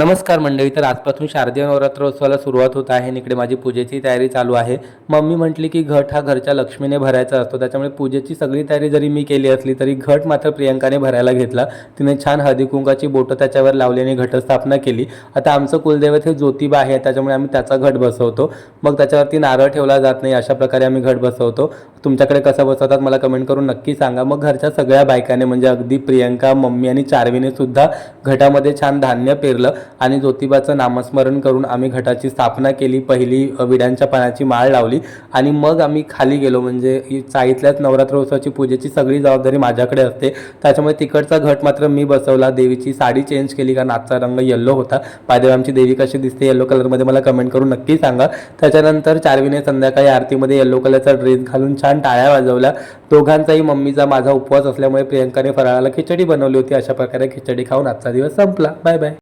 नमस्कार मंडळी. तर आजपासून शारदीय नवरात्रोत्सवाला सुरुवात होत आहे आणि इकडे माझी पूजेची तयारी चालू आहे. मम्मी म्हटली की घट हा घरच्या लक्ष्मीने भरायचा असतो, त्याच्यामुळे पूजेची सगळी तयारी जरी मी केली असली तरी घट मात्र प्रियंकाने भरायला घेतला. तिने छान हळदी कुंकाची बोटं त्याच्यावर लावली आणि घटस्थापना केली. आता आमचं कुलदैवत हे ज्योतिबा आहे, त्याच्यामुळे आम्ही त्याचा घट बसवतो. मग त्याच्यावरती नारळ ठेवला जात नाही, अशा प्रकारे आम्ही घट बसवतो. तुमच्याकडे कसं बसवतात मला कमेंट करून नक्की सांगा. मग घरच्या सगळ्या बायकाने म्हणजे अगदी प्रियंका, मम्मी आणि चार्वीने सुद्धा घटामध्ये छान धान्य पेरलं आणि ज्योतिबाचं नामस्मरण करून आम्ही घटाची स्थापना केली. पहिली विड्यांच्या पानाची माळ लावली आणि मग आम्ही खाली गेलो. म्हणजे चाळीतल्याच नवरात्रोत्सवाची पूजेची सगळी जबाबदारी माझ्याकडे असते, त्याच्यामुळे तिकडचा घट मात्र मी बसवला. देवीची साडी चेंज केली कारण आजचा रंग येल्लो होता. पायदेव आमची देवी कशी दिसते येल्लो कलरमध्ये मला कमेंट करून नक्की सांगा. त्याच्यानंतर चार्वीने संध्याकाळी आरतीमध्ये येल्लो कलरचा ड्रेस घालून छान टाळ्या वाजवल्या. दोघांचाही मम्मीचा माझा उपवास असल्यामुळे प्रियंकाने फराळाला खिचडी बनवली होती. अशा प्रकारे खिचडी खाऊन आजचा दिवस संपला. Bye bye.